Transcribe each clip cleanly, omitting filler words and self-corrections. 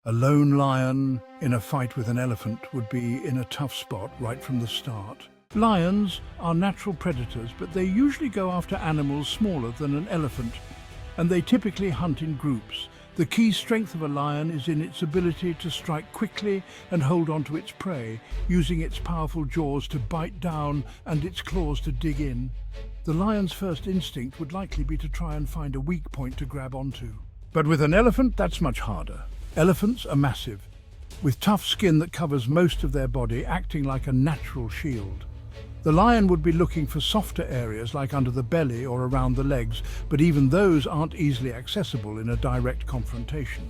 A lone lion in a fight with an elephant would be in a tough spot right from the start. Lions are natural predators, but they usually go after animals smaller than an elephant, and they typically hunt in groups. The key strength of a lion is in its ability to strike quickly and hold onto its prey, using its powerful jaws to bite down and its claws to dig in. The lion's first instinct would likely be to try and find a weak point to grab onto. But with an elephant, that's much harder. Elephants are massive, with tough skin that covers most of their body, acting like a natural shield. The lion would be looking for softer areas like under the belly or around the legs, but even those aren't easily accessible in a direct confrontation.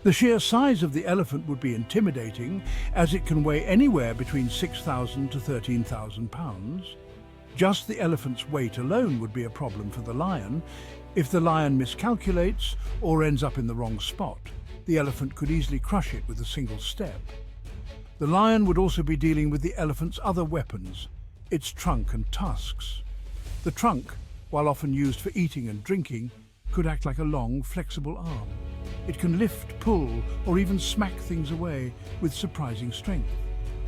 The sheer size of the elephant would be intimidating, as it can weigh anywhere between 6,000 to 13,000 pounds. Just the elephant's weight alone would be a problem for the lion. If the lion miscalculates or ends up in the wrong spot, the elephant could easily crush it with a single step. The lion would also be dealing with the elephant's other weapons, its trunk and tusks. The trunk, while often used for eating and drinking, could act like a long, flexible arm. It can lift, pull, or even smack things away with surprising strength.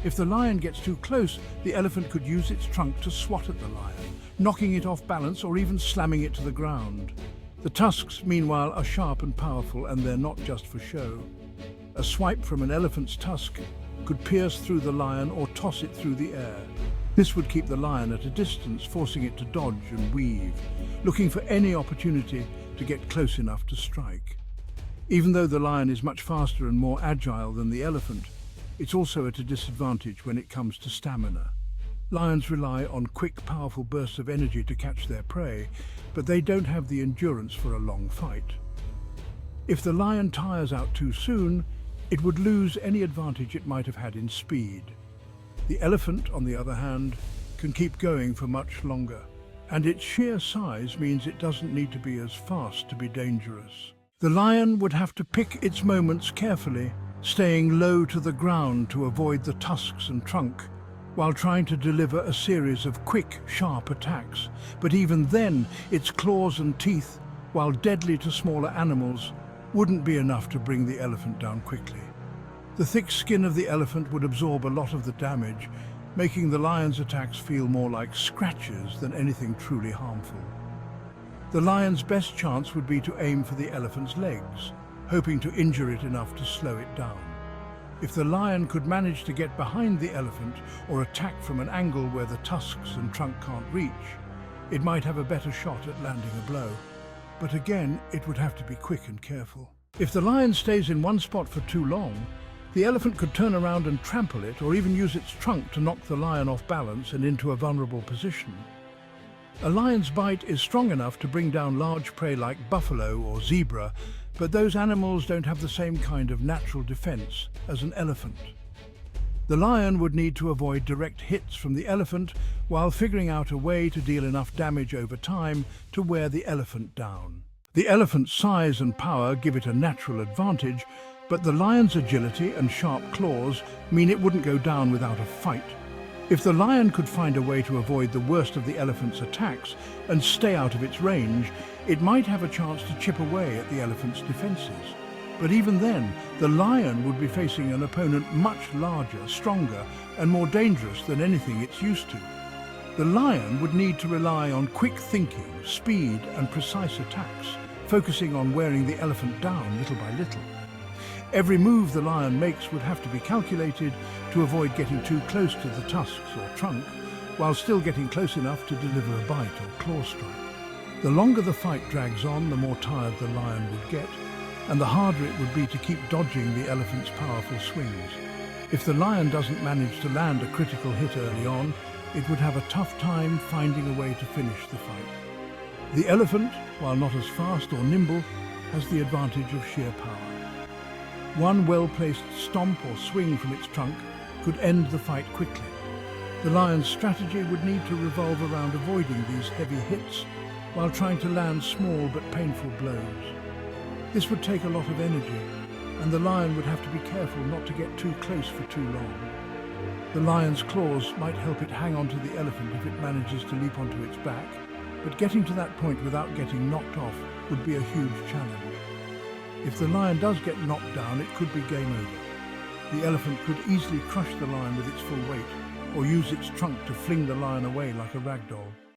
If the lion gets too close, the elephant could use its trunk to swat at the lion, knocking it off balance or even slamming it to the ground. The tusks, meanwhile, are sharp and powerful, and they're not just for show. A swipe from an elephant's tusk could pierce through the lion or toss it through the air. This would keep the lion at a distance, forcing it to dodge and weave, looking for any opportunity to get close enough to strike. Even though the lion is much faster and more agile than the elephant, it's also at a disadvantage when it comes to stamina. Lions rely on quick, powerful bursts of energy to catch their prey, but they don't have the endurance for a long fight. If the lion tires out too soon, it would lose any advantage it might have had in speed. The elephant, on the other hand, can keep going for much longer, and its sheer size means it doesn't need to be as fast to be dangerous. The lion would have to pick its moments carefully, staying low to the ground to avoid the tusks and trunk, while trying to deliver a series of quick, sharp attacks. But even then, its claws and teeth, while deadly to smaller animals, wouldn't be enough to bring the elephant down quickly. The thick skin of the elephant would absorb a lot of the damage, making the lion's attacks feel more like scratches than anything truly harmful. The lion's best chance would be to aim for the elephant's legs, hoping to injure it enough to slow it down. If the lion could manage to get behind the elephant or attack from an angle where the tusks and trunk can't reach, it might have a better shot at landing a blow. But again, it would have to be quick and careful. If the lion stays in one spot for too long, the elephant could turn around and trample it, or even use its trunk to knock the lion off balance and into a vulnerable position. A lion's bite is strong enough to bring down large prey like buffalo or zebra, but those animals don't have the same kind of natural defense as an elephant. The lion would need to avoid direct hits from the elephant while figuring out a way to deal enough damage over time to wear the elephant down. The elephant's size and power give it a natural advantage, but the lion's agility and sharp claws mean it wouldn't go down without a fight. If the lion could find a way to avoid the worst of the elephant's attacks and stay out of its range, it might have a chance to chip away at the elephant's defenses. But even then, the lion would be facing an opponent much larger, stronger, and more dangerous than anything it's used to. The lion would need to rely on quick thinking, speed, and precise attacks, focusing on wearing the elephant down little by little. Every move the lion makes would have to be calculated to avoid getting too close to the tusks or trunk, while still getting close enough to deliver a bite or claw strike. The longer the fight drags on, the more tired the lion would get, and the harder it would be to keep dodging the elephant's powerful swings. If the lion doesn't manage to land a critical hit early on, it would have a tough time finding a way to finish the fight. The elephant, while not as fast or nimble, has the advantage of sheer power. One well-placed stomp or swing from its trunk could end the fight quickly. The lion's strategy would need to revolve around avoiding these heavy hits while trying to land small but painful blows. This would take a lot of energy, and the lion would have to be careful not to get too close for too long. The lion's claws might help it hang onto the elephant if it manages to leap onto its back, but getting to that point without getting knocked off would be a huge challenge. If the lion does get knocked down, it could be game over. The elephant could easily crush the lion with its full weight, or use its trunk to fling the lion away like a rag doll.